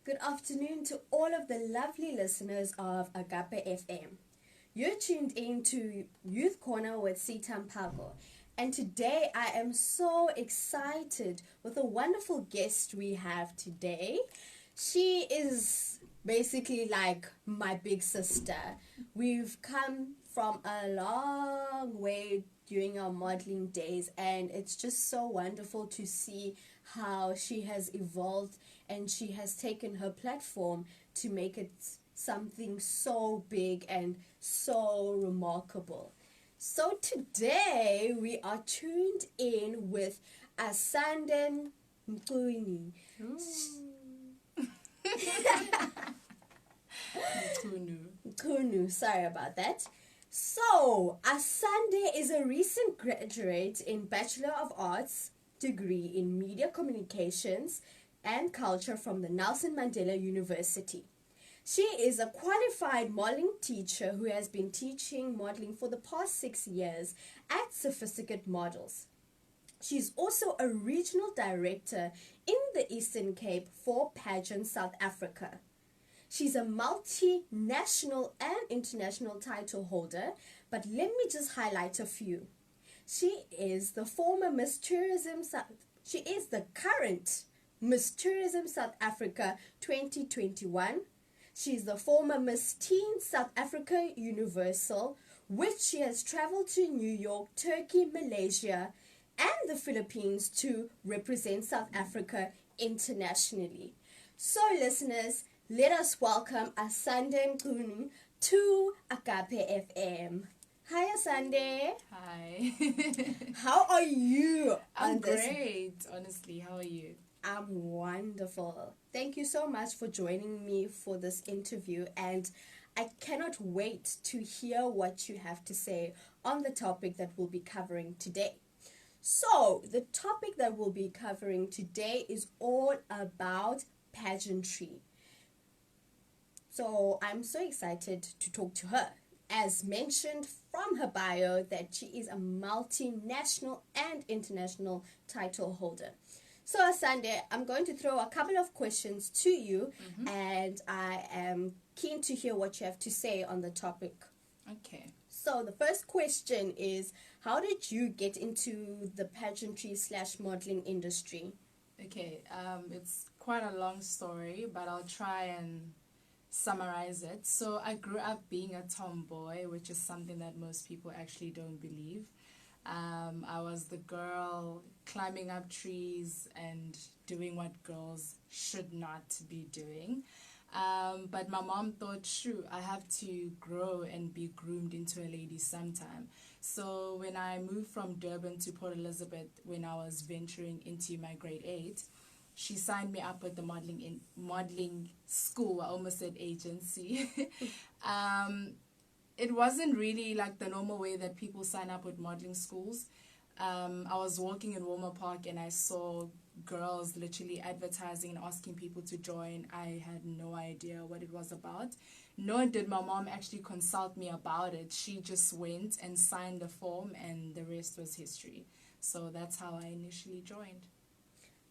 Good afternoon to all of the lovely listeners of Agape FM. You're tuned in to Youth Corner with Sita Mpago. And today I am so excited with a wonderful guest we have today. She is basically like my big sister. We've come from a long way during our modeling days, and it's just so wonderful to see how she has evolved and she has taken her platform to make it something so big and so remarkable. So today we are tuned in with Asande Snqobile Mchunu. Sorry about that. So, Asande is a recent graduate in Bachelor of Arts Degree in Media Communications and Culture from the Nelson Mandela University. She is a qualified modeling teacher who has been teaching modeling for the past 6 years at Sophisticate Models. She's also a regional director in the Eastern Cape for Pageant South Africa. She's a multinational and international title holder, but let me just highlight a few. She is the current Miss Tourism South Africa 2021. She's the former Miss Teen South Africa Universal, which she has traveled to New York, Turkey, Malaysia, and the Philippines to represent South Africa internationally. So listeners, let us welcome Asande Mchunu to Agape FM. Hi Asande. Hi. How are you? I'm great, honestly. How are you? I'm wonderful. Thank you so much for joining me for this interview, and I cannot wait to hear what you have to say on the topic that we'll be covering today. So, the topic that we'll be covering today is all about pageantry. So, I'm so excited to talk to her. As mentioned from her bio, that she is a multinational and international title holder. So, Asande, I'm going to throw a couple of questions to you, and I am keen to hear what you have to say on the topic. Okay. So, the first question is, how did you get into the pageantry/modeling industry? Okay, it's quite a long story, but I'll try and summarize it. So I grew up being a tomboy, which is something that most people actually don't believe. I was the girl climbing up trees and doing what girls should not be doing. But my mom thought, shoo, I have to grow and be groomed into a lady sometime. So when I moved from Durban to Port Elizabeth, when I was venturing into my grade 8, she signed me up with the modeling school. I almost said agency. It wasn't really like the normal way that people sign up with modeling schools. I was walking in Walmer Park and I saw girls literally advertising and asking people to join. I had no idea what it was about. Nor did my mom actually consult me about it. She just went and signed the form, and the rest was history. So that's how I initially joined.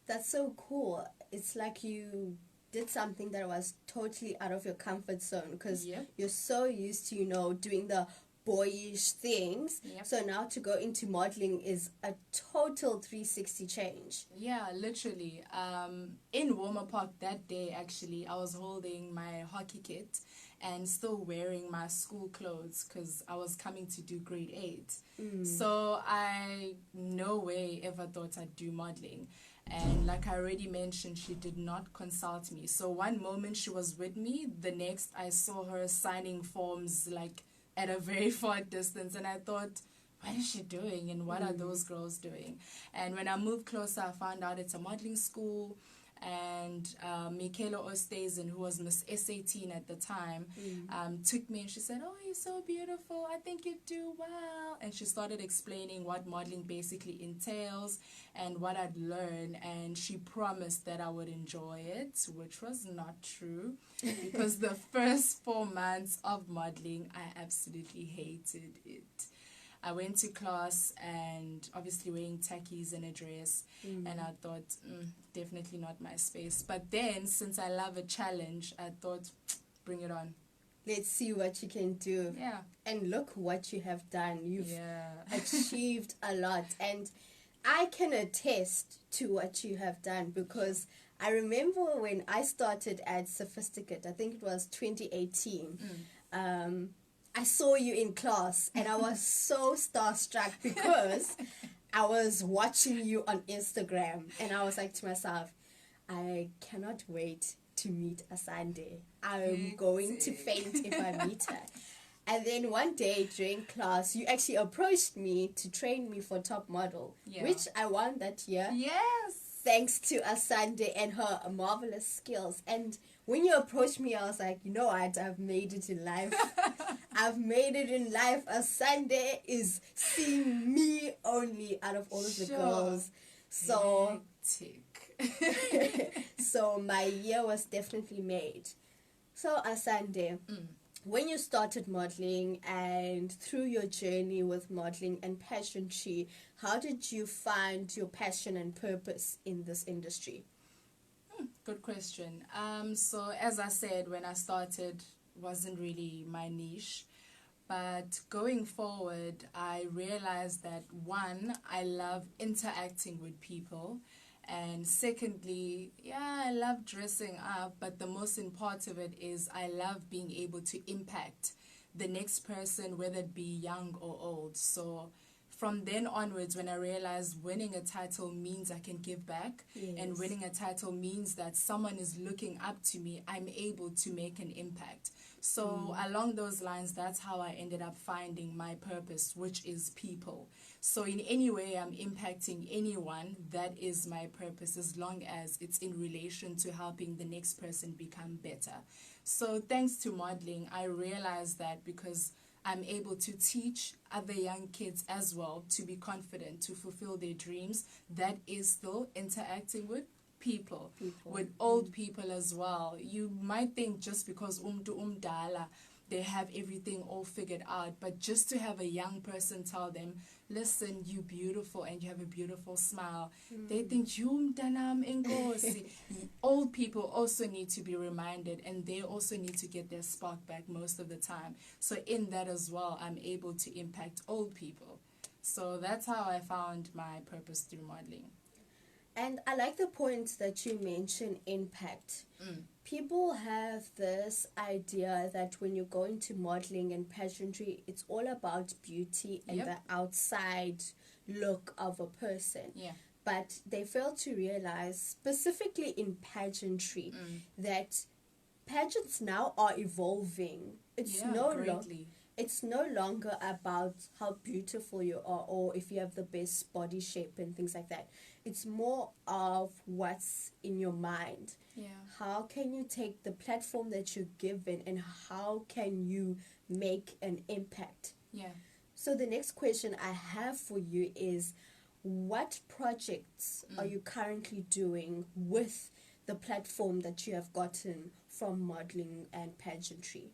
That's so cool. It's like you did something that was totally out of your comfort zone, because you're so used to, doing the boyish things. Yep. So now to go into modeling is a total 360 change. Yeah, literally. In Walmer Park that day, actually, I was holding my hockey kit and still wearing my school clothes because I was coming to do grade 8. So I no way ever thought I'd do modeling. And like I already mentioned, she did not consult me. So one moment she was with me, the next I saw her signing forms like at a very far distance, and I thought, what is she doing and what are those girls doing? And when I moved closer, I found out it's a modeling school. And Mechero, who was Miss SA at the time, took me and she said, oh, you're so beautiful, I think you do well. And she started explaining what modeling basically entails and what I'd learn, and she promised that I would enjoy it, which was not true, because the first 4 months of modeling I absolutely hated it. I went to class and obviously wearing tackies and a dress, and I thought, definitely not my space. But then, since I love a challenge, I thought, bring it on. Let's see what you can do. Yeah. And look what you have done. You've Yeah. achieved a lot. And I can attest to what you have done, because I remember when I started at Sophisticate, I think it was 2018, I saw you in class and I was so starstruck because I was watching you on Instagram and I was like to myself, I cannot wait to meet Asande. I'm going to faint if I meet her. And then one day during class, you actually approached me to train me for Top Model, which I won that year. Yes. Thanks to Asande and her marvelous skills. And when you approached me, I was like, you know what? I've made it in life. I've made it in life. Asande is seeing me only out of all of the girls. So, so my year was definitely made. So, Asande, when you started modeling and through your journey with modeling and pageantry, how did you find your passion and purpose in this industry? Good question. So as I said, when I started, wasn't really my niche. But going forward, I realized that one, I love interacting with people. And secondly, I love dressing up, but the most important of it is I love being able to impact the next person, whether it be young or old. So from then onwards, when I realized winning a title means I can give back, and winning a title means that someone is looking up to me, I'm able to make an impact. So along those lines, that's how I ended up finding my purpose, which is people. So in any way I'm impacting anyone, that is my purpose, as long as it's in relation to helping the next person become better. So thanks to modeling, I realized that because I'm able to teach other young kids as well to be confident, to fulfill their dreams, that is still interacting with people. With old people as well. You might think just because umdala, they have everything all figured out, but just to have a young person tell them, listen, you're beautiful and you have a beautiful smile, they think you mdanam enkosi. Old people also need to be reminded, and they also need to get their spark back most of the time. So in that as well, I'm able to impact old people. So that's how I found my purpose through modeling. And I like the point that you mentioned, impact. People have this idea that when you go into modeling and pageantry, it's all about beauty and the outside look of a person. But they fail to realize, specifically in pageantry, that pageants now are evolving. It's it's no longer about how beautiful you are or if you have the best body shape and things like that. It's more of what's in your mind. How can you take the platform that you're given and how can you make an impact? So the next question I have for you is, what projects are you currently doing with the platform that you have gotten from modeling and pageantry?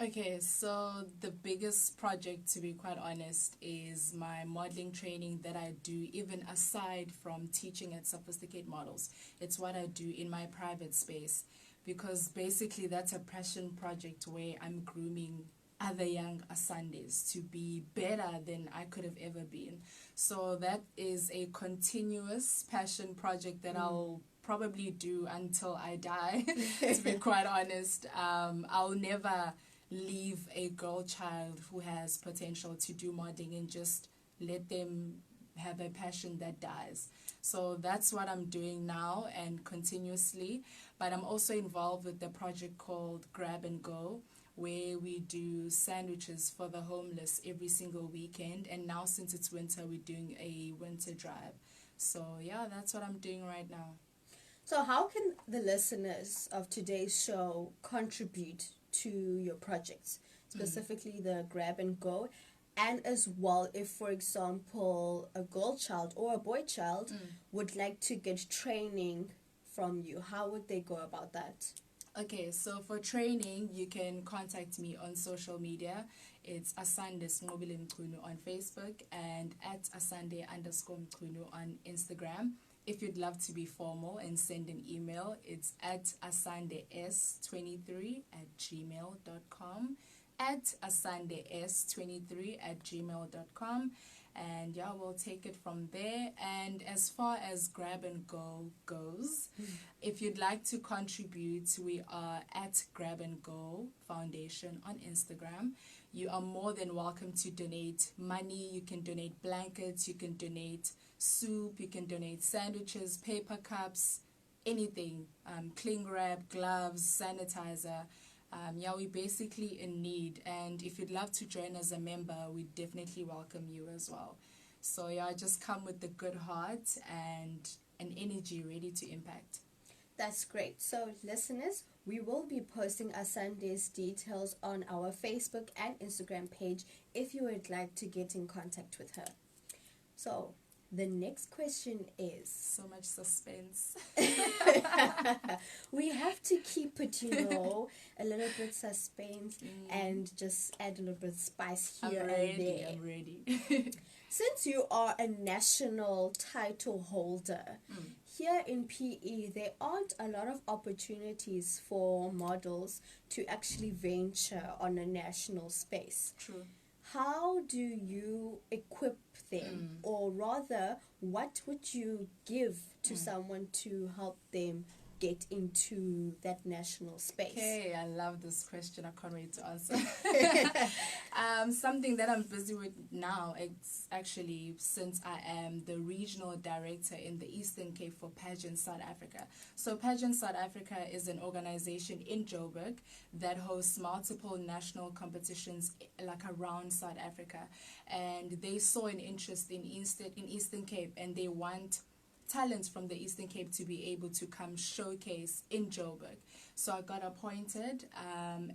Okay, so the biggest project, to be quite honest, is my modeling training that I do, even aside from teaching at Sophisticate Models. It's what I do in my private space, because basically that's a passion project where I'm grooming other young Asandes to be better than I could have ever been. So that is a continuous passion project that I'll probably do until I die, to be quite honest. I'll never leave a girl child who has potential to do modeling and just let them have a passion that dies. So that's what I'm doing now and continuously. But I'm also involved with the project called Grab and Go, where we do sandwiches for the homeless every single weekend. And now since it's winter, we're doing a winter drive. So that's what I'm doing right now. So how can the listeners of today's show contribute to your projects, specifically the Grab and Go, and as well if, for example, a girl child or a boy child would like to get training from you, how would they go about that? Okay, so for training, you can contact me on social media. It's Asande Snqobile Mchunu on Facebook and at Asande_Mchunu on Instagram. If you'd love to be formal and send an email, it's at asandes23@gmail.com, at asandes23@gmail.com. And yeah, we'll take it from there. And as far as Grab and Go goes, if you'd like to contribute, we are at Grab and Go Foundation on Instagram. You are more than welcome to donate money. You can donate blankets, you can donate soup, you can donate sandwiches, paper cups, anything, cling wrap, gloves, sanitizer. We're basically in need, and if you'd love to join as a member, we definitely welcome you as well. So yeah, just come with a good heart and an energy ready to impact. That's great. So listeners, we will be posting Asande's details on our Facebook and Instagram page if you would like to get in contact with her. So the next question is... So much suspense. We have to keep it, a little bit suspense and just add a little bit of spice here and there. I'm ready. Since you are a national title holder, here in PE, there aren't a lot of opportunities for models to actually venture on a national space. True. How do you equip them? Or rather, what would you give to someone to help them get into that national space? Okay, I love this question. I can't wait to answer. Something that I'm busy with now, it's actually since I am the regional director in the Eastern Cape for Pageants South Africa. So Pageants South Africa is an organization in Joburg that hosts multiple national competitions like around South Africa, and they saw an interest in Eastern Cape, and they want talents from the Eastern Cape to be able to come showcase in Joburg. So I got appointed,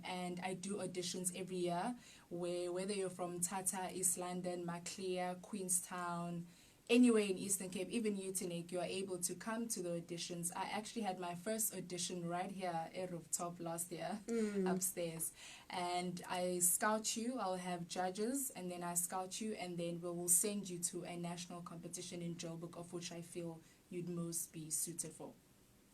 and I do auditions every year, whether you're from Tata, East London, Maclear, Queenstown, anywhere in Eastern Cape, even Utenik, you are able to come to the auditions. I actually had my first audition right here at Rooftop last year, upstairs. And I scout you, I'll have judges, and then I scout you, and then we will send you to a national competition in Joburg, of which I feel you'd most be suited for.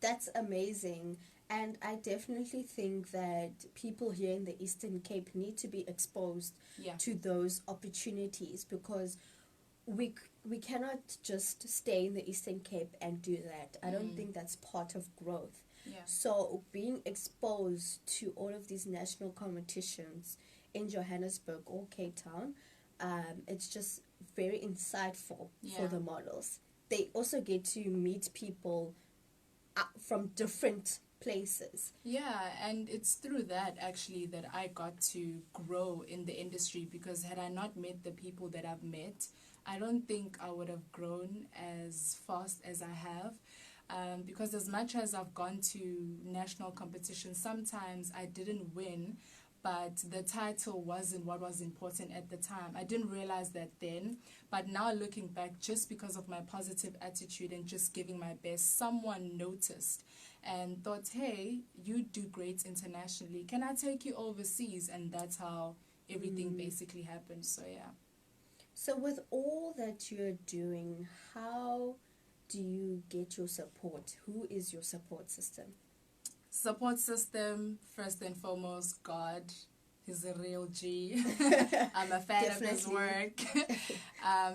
That's amazing. And I definitely think that people here in the Eastern Cape need to be exposed to those opportunities, because we cannot just stay in the Eastern Cape and do that. I don't think that's part of growth. Yeah. So being exposed to all of these national competitions in Johannesburg or Cape Town, it's just very insightful for the models. They also get to meet people from different places. Yeah, and it's through that actually that I got to grow in the industry, because had I not met the people that I've met, I don't think I would have grown as fast as I have. Because as much as I've gone to national competitions, sometimes I didn't win, but the title wasn't what was important at the time. I didn't realize that then, but now looking back, just because of my positive attitude and just giving my best, someone noticed and thought, hey, you do great internationally. Can I take you overseas? And that's how everything basically happened. So yeah. So with all that you're doing, how do you get your support? Who is your support system? Support system, first and foremost, God. He's a real G. I'm a fan of his work.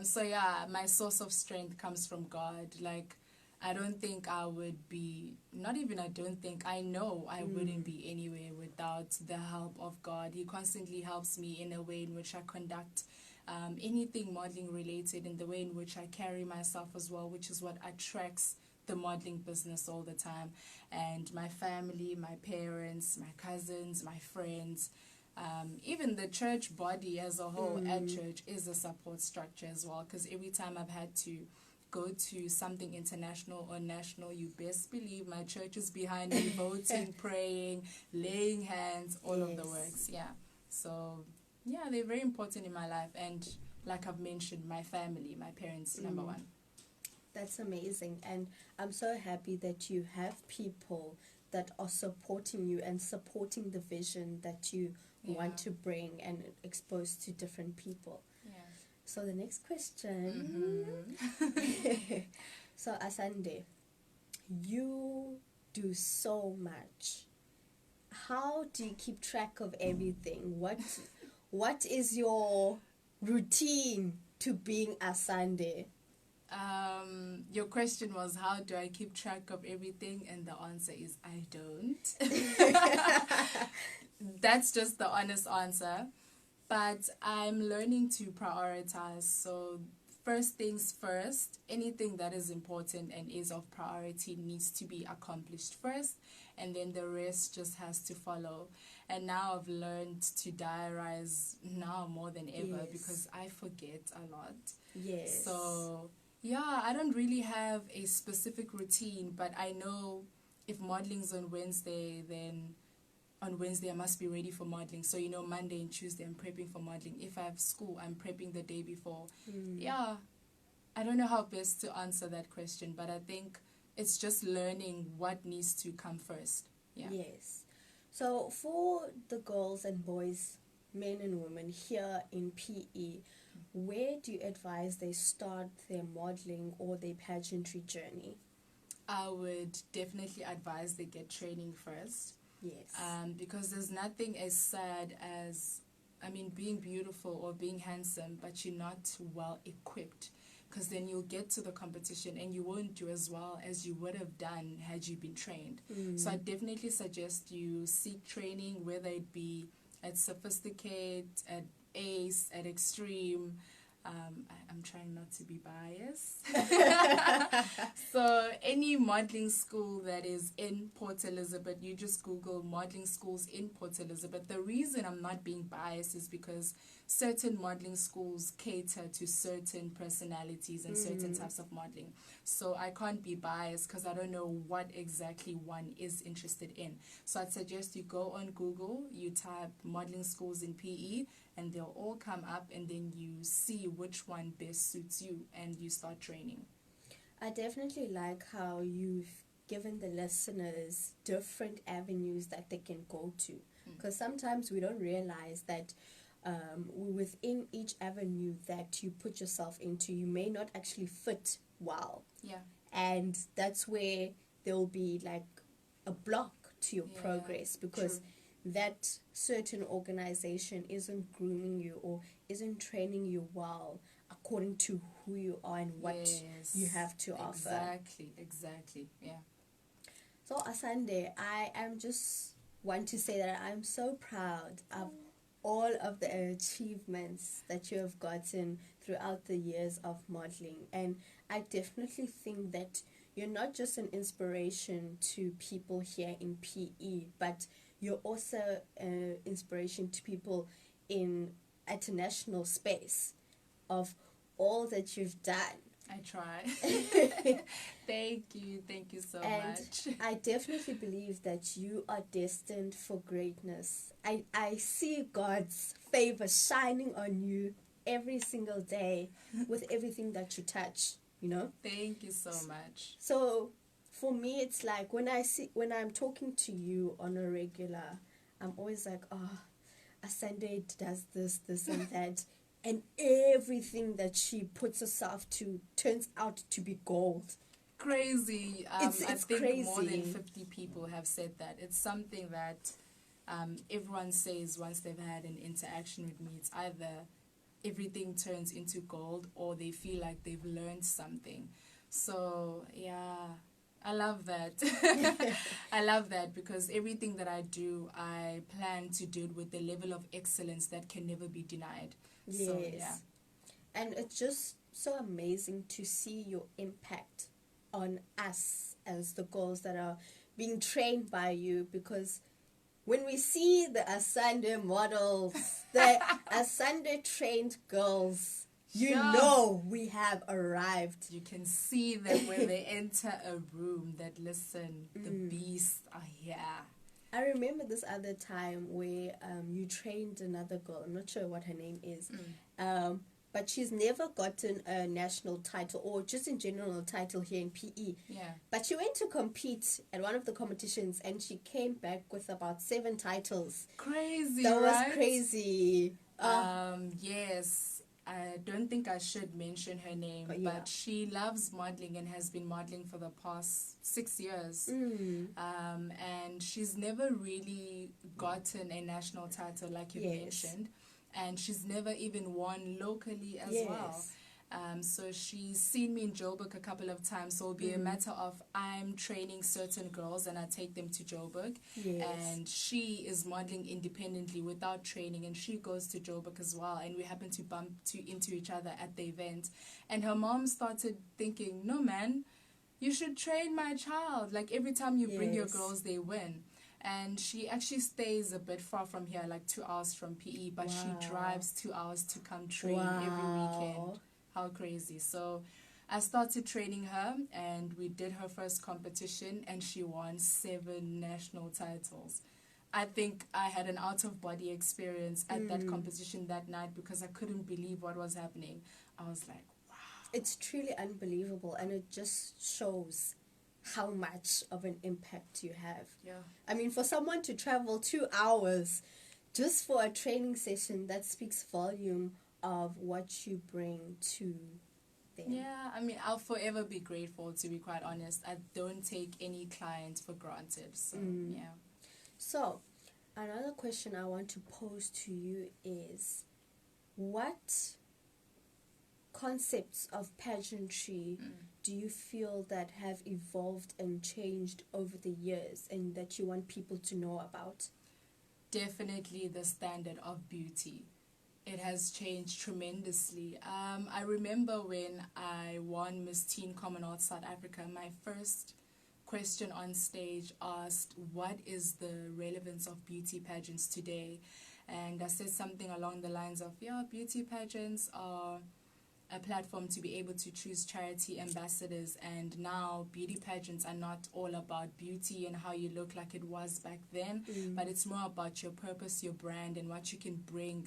So yeah, my source of strength comes from God. Like, I don't think I would be, not even I don't think, I know I wouldn't be anywhere without the help of God. He constantly helps me in a way in which I conduct anything modeling related, in the way in which I carry myself as well, which is what attracts the modeling business all the time. And my family, my parents, my cousins, my friends, even the church body as a whole at church is a support structure as well, because every time I've had to go to something international or national, you best believe my church is behind me, voting, praying, laying hands, all of the works. Yeah. So yeah, they're very important in my life. And like I've mentioned, my family, my parents, number one. That's amazing. And I'm so happy that you have people that are supporting you and supporting the vision that you want to bring and expose to different people. Yeah. So the next question. So Asande, you do so much. How do you keep track of everything? What is your routine to being Asande? Your question was, how do I keep track of everything? And the answer is, I don't. That's just the honest answer. But I'm learning to prioritize. So first things first, anything that is important and is of priority needs to be accomplished first, and then the rest just has to follow. And now I've learned to diarize now more than ever, because I forget a lot. Yes. So yeah, I don't really have a specific routine, but I know if modeling's on Wednesday, then on Wednesday I must be ready for modelling. So, Monday and Tuesday I'm prepping for modelling. If I have school, I'm prepping the day before. Yeah, I don't know how best to answer that question, but I think it's just learning what needs to come first. Yeah. Yes. So for the girls and boys, men and women here in PE, where do you advise they start their modelling or their pageantry journey? I would definitely advise they get training first. Yes. Because there's nothing as sad as, being beautiful or being handsome, but you're not well equipped. Because then you'll get to the competition and you won't do as well as you would have done had you been trained. So I definitely suggest you seek training, whether it be at Sophisticate, at ACE, at Extreme. I'm trying not to be biased. So any modelling school that is in Port Elizabeth, you just Google modelling schools in Port Elizabeth. The reason I'm not being biased is because certain modelling schools cater to certain personalities and certain types of modelling. So I can't be biased because I don't know what exactly one is interested in. So I'd suggest you go on Google, you type modelling schools in PE, and they'll all come up, and then you see which one best suits you and you start training. I definitely like how you've given the listeners different avenues that they can go to, because sometimes we don't realize that within each avenue that you put yourself into, you may not actually fit well. Yeah. And that's where there'll be like a block to your progress, because that certain organization isn't grooming you or isn't training you well according to who you are and what you have to offer. Exactly, yeah. So Asande, I am just want to say that I'm so proud of all of the achievements that you have gotten throughout the years of modeling, and I definitely think that you're not just an inspiration to people here in PE, but you're also an inspiration to people in international space of all that you've done. I try. Thank you so much. I definitely believe that you are destined for greatness. I see God's favor shining on you every single day with everything that you touch, Thank you so much. So for me, it's like when I'm talking to you on a regular, I'm always like, Asande does this and that. And everything that she puts herself to turns out to be gold. Crazy. It's I think crazy. More than 50 people have said that. It's something that everyone says once they've had an interaction with me. It's either everything turns into gold or they feel like they've learned something. So, yeah, I love that. I love that because everything that I do, I plan to do it with the level of excellence that can never be denied. Yes. So, yeah. And it's just so amazing to see your impact on us as the girls that are being trained by you, because when we see the Asande models, the Asande trained girls, you know we have arrived. You can see them when they enter a room that, listen, the beasts are here. I remember this other time where you trained another girl. I'm not sure what her name is. but she's never gotten a national title or just in general a title here in PE. Yeah. But she went to compete at one of the competitions and she came back with about 7 titles. Crazy, That right? was crazy. Yes. I don't think I should mention her name, but she loves modeling and has been modeling for the past 6 years. And she's never really gotten a national title like you mentioned. And she's never even won locally as well. So she's seen me in Joburg a couple of times. So it'll be a matter of I'm training certain girls and I take them to Joburg. And she is modeling independently without training. And she goes to Joburg as well. And we happen to bump into each other at the event. And her mom started thinking, no, man, you should train my child. Like every time you bring your girls, they win. And she actually stays a bit far from here, like 2 hours from PE. But she drives 2 hours to come train every weekend. How crazy. So I started training her and we did her first competition and she won 7 national titles. I think I had an out-of-body experience at that competition that night because I couldn't believe what was happening. I was like, wow. It's truly unbelievable and it just shows how much of an impact you have. Yeah. I mean, for someone to travel 2 hours just for a training session, that speaks volume of what you bring to them. Yeah, I mean, I'll forever be grateful, to be quite honest. I don't take any client for granted. So, yeah. So, another question I want to pose to you is, what concepts of pageantry do you feel that have evolved and changed over the years and that you want people to know about? Definitely the standard of beauty. It has changed tremendously. I remember when I won Miss Teen Commonwealth South Africa, my first question on stage asked, what is the relevance of beauty pageants today? And I said something along the lines of, beauty pageants are a platform to be able to choose charity ambassadors, and now beauty pageants are not all about beauty and how you look like it was back then, but it's more about your purpose, your brand, and what you can bring,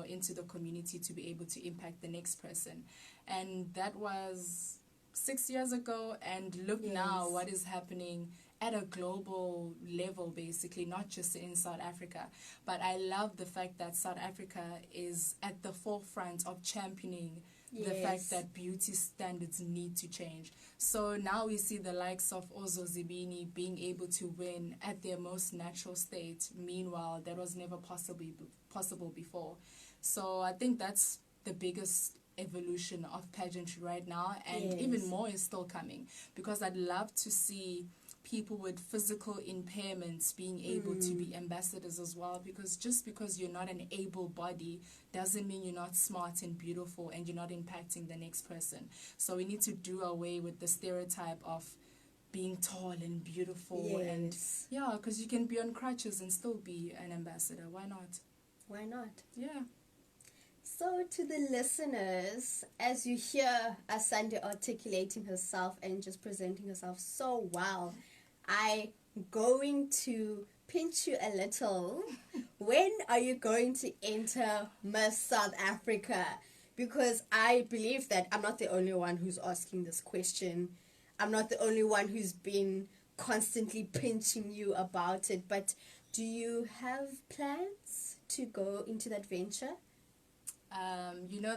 into the community to be able to impact the next person. And that was 6 years ago, and look now what is happening at a global level, basically, not just in South Africa. But I love the fact that South Africa is at the forefront of championing the fact that beauty standards need to change. So now we see the likes of Ozo Zibini being able to win at their most natural state. Meanwhile, that was never possible before. So I think that's the biggest evolution of pageantry right now, and even more is still coming, because I'd love to see people with physical impairments being able to be ambassadors as well, because just because you're not an able body doesn't mean you're not smart and beautiful and you're not impacting the next person. So we need to do away with the stereotype of being tall and beautiful, and because you can be on crutches and still be an ambassador. Why not? Why not? Yeah. So to the listeners, as you hear Asande articulating herself and just presenting herself so well, I'm going to pinch you a little. When are you going to enter Miss South Africa? Because I believe that I'm not the only one who's asking this question. I'm not the only one who's been constantly pinching you about it. But do you have plans to go into that venture?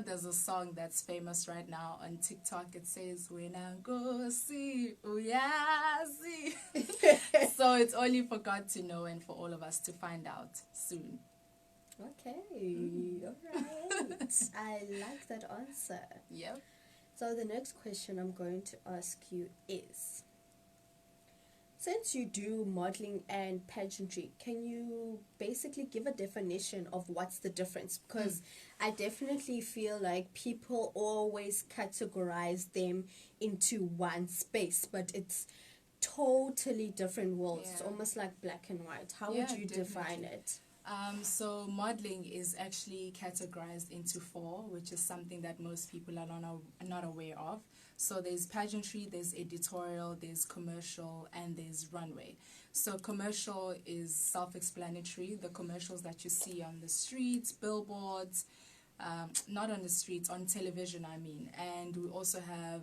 There's a song that's famous right now on TikTok. It says, when I go see, oh yeah, see. So it's only for God to know and for all of us to find out soon. Okay, all right. I like that answer. Yep. So the next question I'm going to ask you is, since you do modeling and pageantry, can you basically give a definition of what's the difference? Because I definitely feel like people always categorize them into one space, but it's totally different worlds. It's almost like black and white. How would you define it? So modeling is actually categorized into 4, which is something that most people are not aware of. So there's pageantry, there's editorial, there's commercial, and there's runway. So commercial is self-explanatory. The commercials that you see on the streets, billboards, not on the streets, on television, I mean. And we also have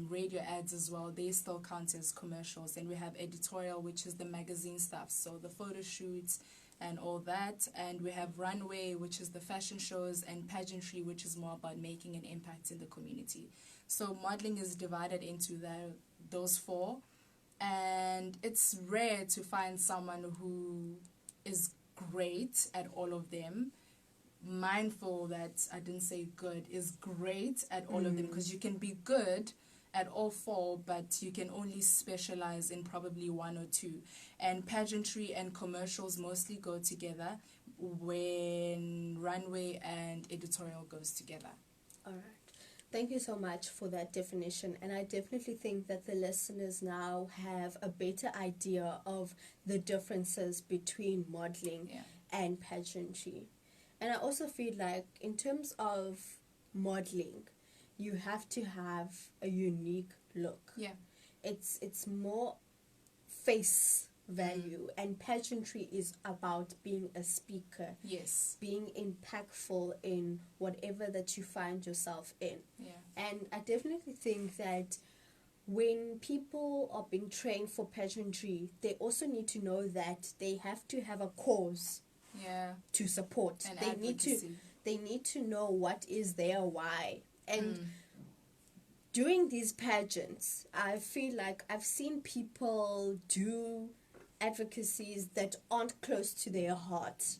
radio ads as well. They still count as commercials. And we have editorial, which is the magazine stuff, so the photo shoots and all that. And we have runway, which is the fashion shows, and pageantry, which is more about making an impact in the community. So modeling is divided into those four, and it's rare to find someone who is great at all of them. Mindful that I didn't say good, is great at all of them, because you can be good at all four, but you can only specialize in probably one or two. And pageantry and commercials mostly go together when runway and editorial goes together. All right. Thank you so much for that definition. And I definitely think that the listeners now have a better idea of the differences between modeling and pageantry. And I also feel like in terms of modeling, you have to have a unique look. Yeah. It's more face value, and pageantry is about being a speaker. Yes. Being impactful in whatever that you find yourself in. Yeah. And I definitely think that when people are being trained for pageantry, they also need to know that they have to have a cause to support. And they need to know what is their why. And during these pageants, I feel like I've seen people do advocacies that aren't close to their heart.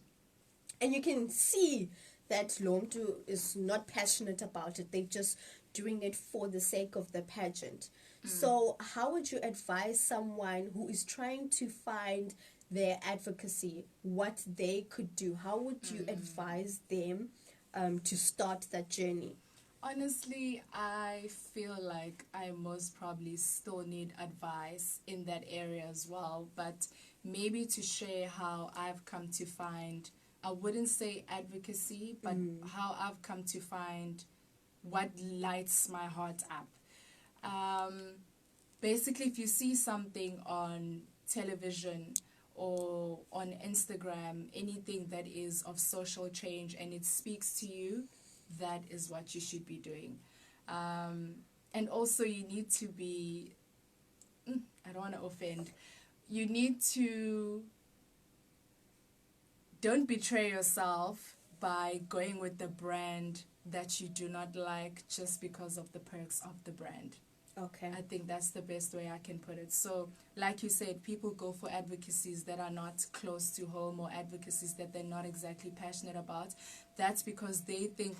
And you can see that Lomtu is not passionate about it. They're just doing it for the sake of the pageant. So how would you advise someone who is trying to find their advocacy, what they could do? How would you advise them to start that journey? Honestly, I feel like I most probably still need advice in that area as well. But maybe to share how I've come to find, I wouldn't say advocacy, but how I've come to find what lights my heart up. Basically, if you see something on television or on Instagram, anything that is of social change and it speaks to you, that is what you should be doing. And also you need to be, I don't want to offend, you need to, don't betray yourself by going with the brand that you do not like just because of the perks of the brand. Okay. I think that's the best way I can put it. So, like you said, people go for advocacies that are not close to home or advocacies that they're not exactly passionate about. That's because they think,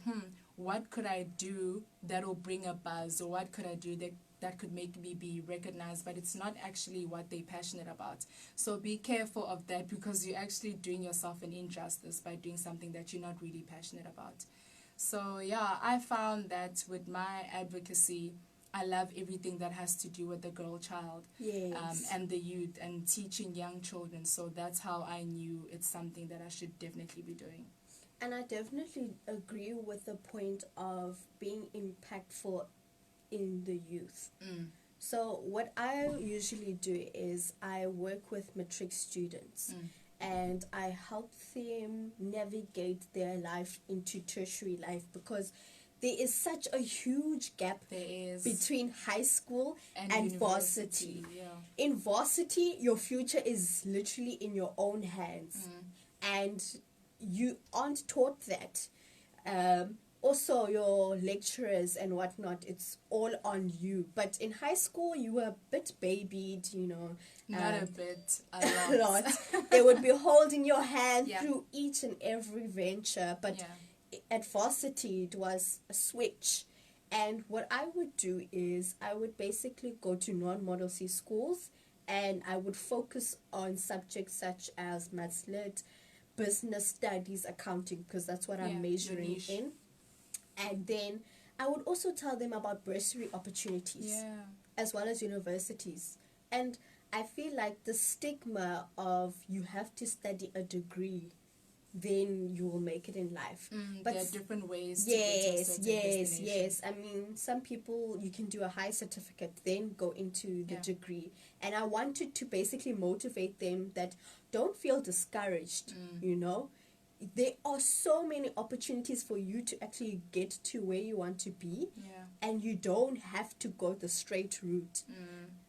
what could I do that will bring a buzz, or what could I do that could make me be recognized, but it's not actually what they're passionate about. So be careful of that, because you're actually doing yourself an injustice by doing something that you're not really passionate about. So, yeah, I found that with my advocacy, I love everything that has to do with the girl child and the youth and teaching young children. So that's how I knew it's something that I should definitely be doing. And I definitely agree with the point of being impactful in the youth. So what I usually do is I work with matric students and I help them navigate their life into tertiary life, because there is such a huge gap between high school and varsity. In varsity, your future is literally in your own hands, and you aren't taught that. Also, your lecturers and whatnot, it's all on you. But in high school, you were a bit babied, Not a bit, a lot. They would be holding your hand through each and every venture. But at varsity, it was a switch. And what I would do is I would basically go to non-Model C schools, and I would focus on subjects such as maths lit, business studies, accounting, because that's what I'm majoring in. And then I would also tell them about bursary opportunities as well as universities. And I feel like the stigma of you have to study a degree, then you will make it in life. But there are different ways to get to a certain destination. Yes. I mean, some people, you can do a high certificate, then go into the degree. And I wanted to basically motivate them that don't feel discouraged, there are so many opportunities for you to actually get to where you want to be, and you don't have to go the straight route.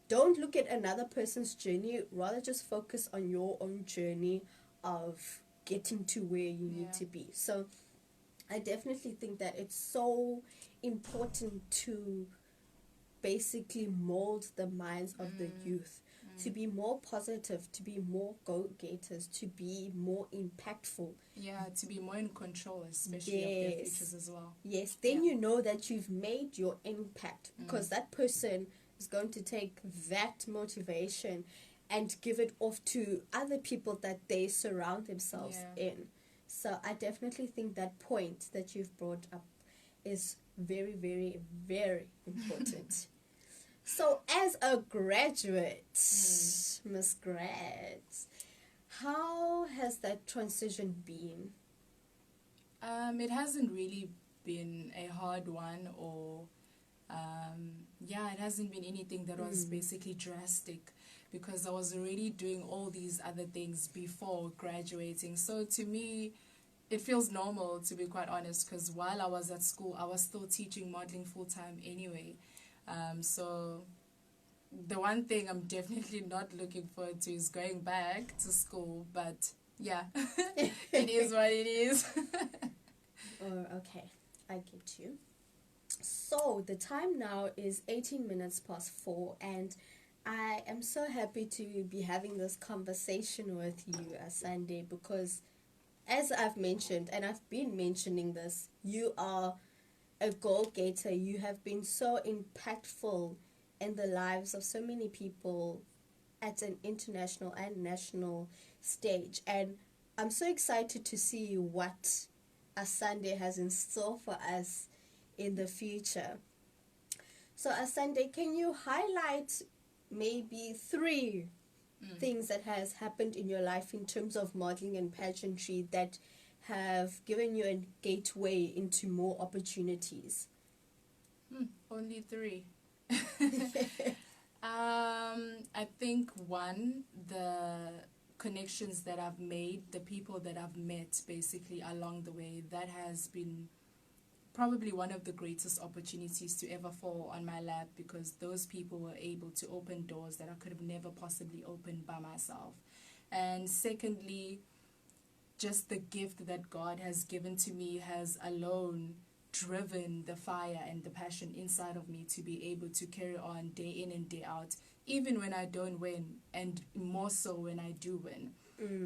Don't look at another person's journey, rather just focus on your own journey of getting to where you need to be. So I definitely think that it's so important to basically mold the minds of the youth, to be more positive, to be more go-getters, to be more impactful. Yeah, to be more in control, especially of their futures as well. Yes, then you know that you've made your impact, because that person is going to take that motivation and give it off to other people that they surround themselves in. So I definitely think that point that you've brought up is very, very, very important. So as a graduate, Miss Grad, how has that transition been? It hasn't really been a hard one, or it hasn't been anything that was basically drastic, because I was already doing all these other things before graduating. So to me, it feels normal, to be quite honest, because while I was at school, I was still teaching modeling full-time anyway. So the one thing I'm definitely not looking forward to is going back to school, but yeah, it is what it is. Okay, I get you. So the time now is 18 minutes past 4, and I am so happy to be having this conversation with you, Asande, because as I've mentioned, and I've been mentioning this, you are a goal-getter. You have been so impactful in the lives of so many people at an international and national stage. And I'm so excited to see what Asande has in store for us in the future. So Asande, can you highlight maybe 3 things that has happened in your life in terms of modeling and pageantry that have given you a gateway into more opportunities? Only 3. I think 1, the connections that I've made, the people that I've met basically along the way, that has been probably one of the greatest opportunities to ever fall on my lap, because those people were able to open doors that I could have never possibly opened by myself. And secondly, just the gift that God has given to me has alone driven the fire and the passion inside of me to be able to carry on day in and day out, even when I don't win, and more so when I do win.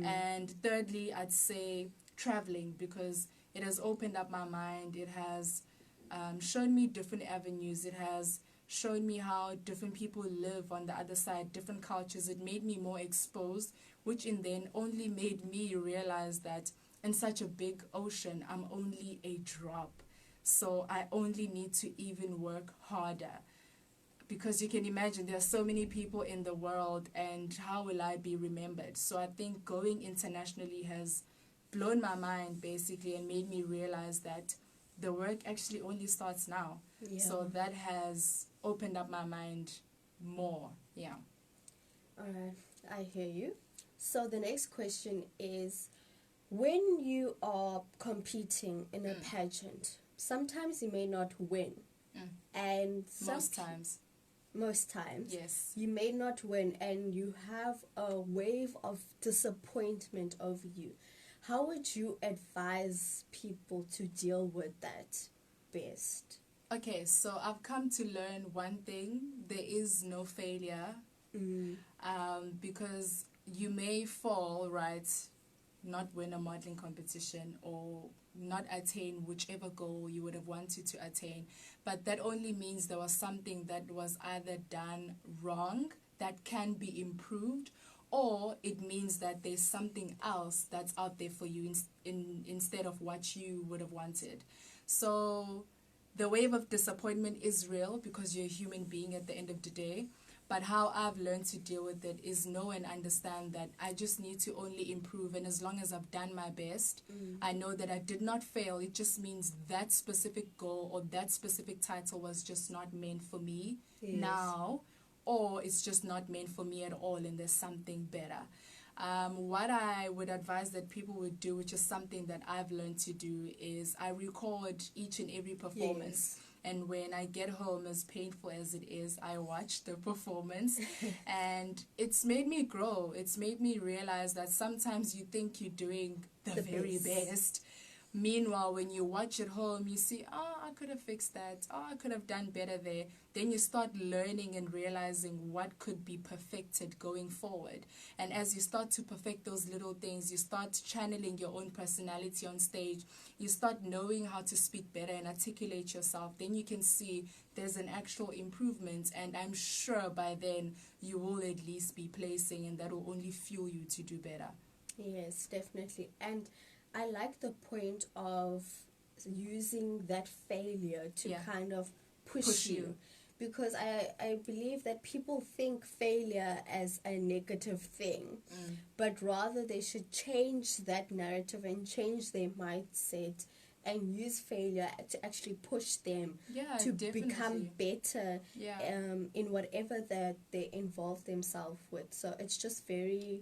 And thirdly, I'd say traveling, because it has opened up my mind. It has shown me different avenues. It has shown me how different people live on the other side, different cultures. It made me more exposed, which in then only made me realize that in such a big ocean, I'm only a drop. So I only need to even work harder. Because you can imagine there are so many people in the world, and how will I be remembered? So I think going internationally has blown my mind basically, and made me realize that the work actually only starts now. So that has opened up my mind more. Alright, I hear you. So the next question is, when you are competing in a pageant, sometimes you may not win. And most times Yes. you may not win, and you have a wave of disappointment over you. How would you advise people to deal with that best? Okay, so I've come to learn one thing: there is no failure. Because you may fall, right, not win a modeling competition, or not attain whichever goal you would have wanted to attain, but that only means there was something that was either done wrong that can be improved, or it means that there's something else that's out there for you instead of what you would have wanted. So the wave of disappointment is real, because you're a human being at the end of the day. But how I've learned to deal with it is know and understand that I just need to only improve. And as long as I've done my best, I know that I did not fail. It just means that specific goal or that specific title was just not meant for me now, or it's just not meant for me at all, and there's something better. What I would advise that people would do, which is something that I've learned to do, is I record each and every performance. Yes. And when I get home, as painful as it is, I watch the performance. And it's made me grow. It's made me realize that sometimes you think you're doing the very best. Meanwhile, when you watch at home, you see, oh, I could have fixed that. Oh, I could have done better there. Then you start learning and realizing what could be perfected going forward. And as you start to perfect those little things, you start channeling your own personality on stage. You start knowing how to speak better and articulate yourself. Then you can see there's an actual improvement. And I'm sure by then you will at least be placing, and that will only fuel you to do better. Yes, definitely. And I like the point of using that failure to kind of push you. Because I believe that people think failure as a negative thing, but rather they should change that narrative and change their mindset and use failure to actually push them to become better in whatever that they involve themselves with. So it's just very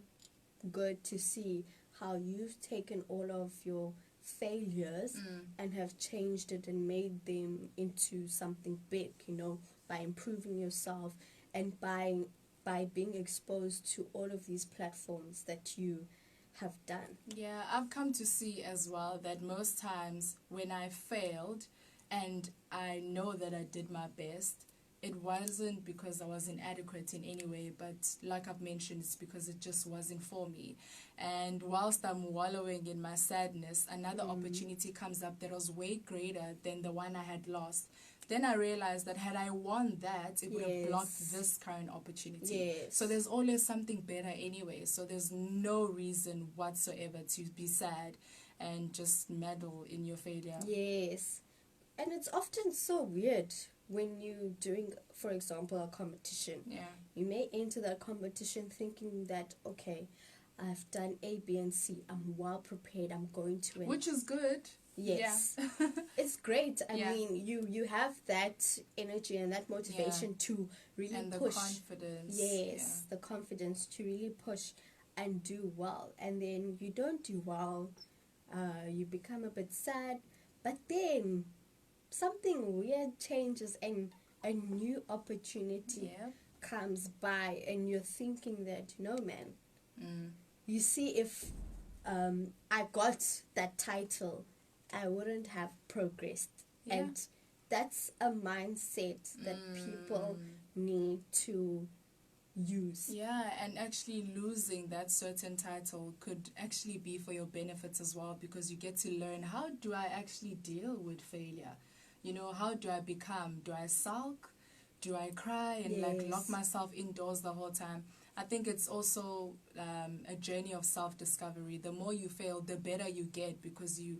good to see how you've taken all of your failures and have changed it and made them into something big, by improving yourself and by being exposed to all of these platforms that you have done. Yeah, I've come to see as well that most times when I failed and I know that I did my best, it wasn't because I was inadequate in any way, but like I've mentioned, it's because it just wasn't for me. And whilst I'm wallowing in my sadness, another opportunity comes up that was way greater than the one I had lost. Then I realized that had I won that, it would have blocked this current opportunity. So there's always something better anyway. So there's no reason whatsoever to be sad and just meddle in your failure. Yes. And it's often so weird when you're doing, for example, a competition. You may enter that competition thinking that, okay, I've done A, B, and C. I'm well prepared. I'm going to win. Which is good. Yes. It's great. I mean, you have that energy and that motivation to really and push. And the confidence. Yes, the confidence to really push and do well. And then you don't do well. You become a bit sad. But then something weird changes and a new opportunity comes by, and you're thinking that, man, you see, if I got that title, I wouldn't have progressed. And that's a mindset that people need to use. Yeah, and actually losing that certain title could actually be for your benefits as well, because you get to learn, how do I actually deal with failure? How do I become? Do I sulk? Do I cry and lock myself indoors the whole time? I think it's also a journey of self-discovery. The more you fail, the better you get, because you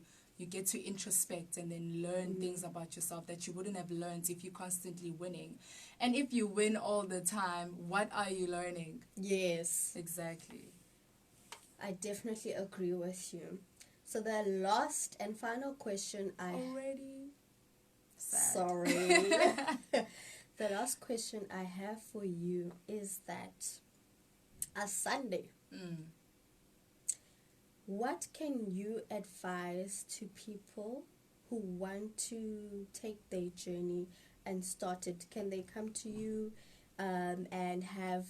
get to introspect and then learn things about yourself that you wouldn't have learned if you're constantly winning. And if you win all the time, what are you learning? Yes. Exactly. I definitely agree with you. So the last and final question Already? Sad. Sorry. The last question I have for you is that, Asande, what can you advise to people who want to take their journey and start it? Can they come to you and have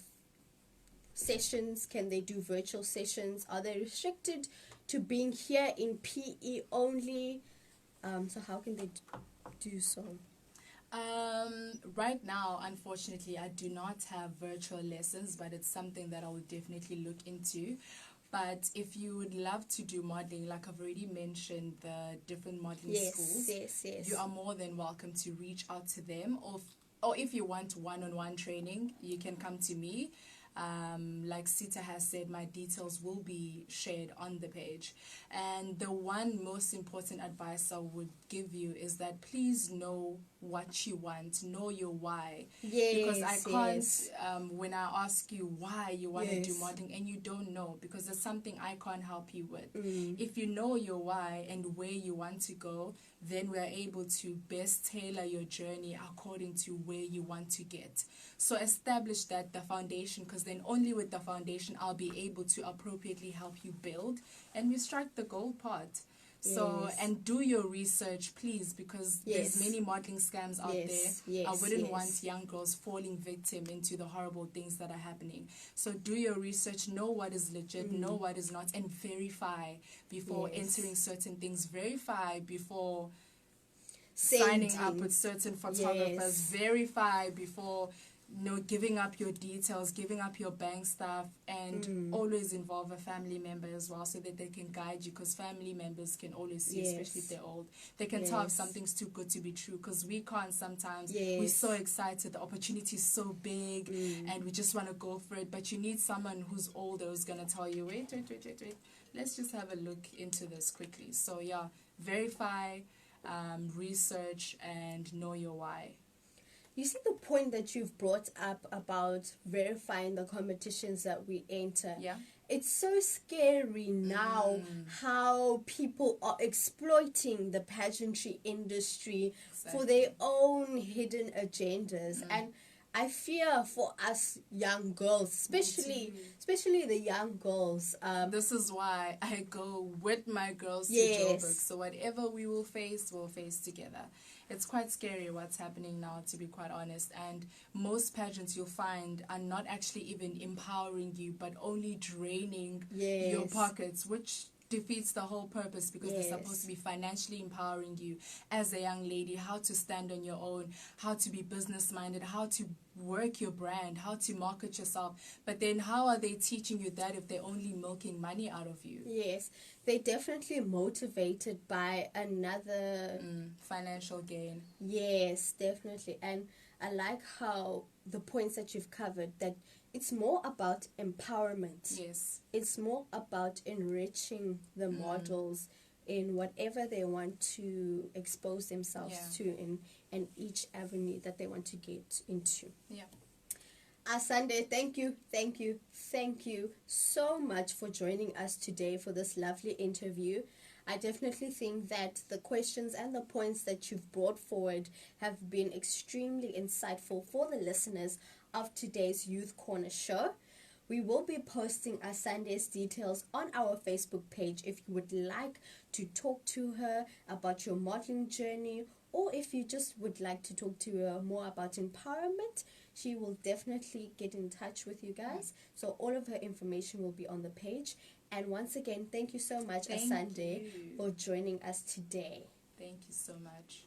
sessions? Can they do virtual sessions? Are they restricted to being here in PE only? So how can they do so? Right now, unfortunately, I do not have virtual lessons, but it's something that I will definitely look into. But if you would love to do modeling, like I've already mentioned, the different modeling schools, you are more than welcome to reach out to them. Or if you want one-on-one training, you can come to me. Like Sita has said, my details will be shared on the page. And the one most important advice I would give you is that please know what you want, know your why. Yes, because I can't, yes. When I ask you why you want to do Yes. modeling and you don't know, because it's something I can't help you with. Mm. If you know your why and where you want to go, then we are able to best tailor your journey according to where you want to get. So establish that, the foundation, because then only with the foundation I'll be able to appropriately help you build, and we strike the gold part. So, Yes. and do your research, please, because Yes. there's many modeling scams out Yes, there. yes, I wouldn't yes. want young girls falling victim into the horrible things that are happening. So do your research, know what is legit, know what is not, and verify before Yes. entering certain things. Verify before signing up with certain photographers. Yes. Verify before giving up your details, giving up your bank stuff, and always involve a family member as well, so that they can guide you, because family members can always see, Yes. especially if they're old. They can tell if Yes. something's too good to be true, because we can't sometimes. Yes. We're so excited, the opportunity is so big, and we just want to go for it, but you need someone who's older who's going to tell you, wait, let's just have a look into this quickly. So yeah, verify, research, and know your why. You see the point that you've brought up about verifying the competitions that we enter. Yeah. It's so scary now how people are exploiting the pageantry industry for their own hidden agendas. And I fear for us young girls, especially the young girls. This is why I go with my girls to Yes. Joburg. So whatever we will face, we'll face together. It's quite scary what's happening now, to be quite honest. And most pageants you'll find are not actually even empowering you, but only draining your Yes. pockets, which defeats the whole purpose, because Yes. they're supposed to be financially empowering you as a young lady, how to stand on your own, how to be business minded, how to work your brand, how to market yourself. But then how are they teaching you that if they're only milking money out of you? Yes, they're definitely motivated by another Financial gain. Yes, definitely. And I like how the points that you've covered, that it's more about empowerment. Yes. It's more about enriching the models in whatever they want to expose themselves to in each avenue that they want to get into. Yeah. Asande, thank you so much for joining us today for this lovely interview. I definitely think that the questions and the points that you've brought forward have been extremely insightful for the listeners of today's Youth Corner show. We will be posting Asande's details on our Facebook page if you would like to talk to her about your modeling journey, or if you just would like to talk to her more about empowerment. She will definitely get in touch with you guys. So all of her information will be on the page. And once again, thank you so much, Asande, for joining us today. Thank you so much.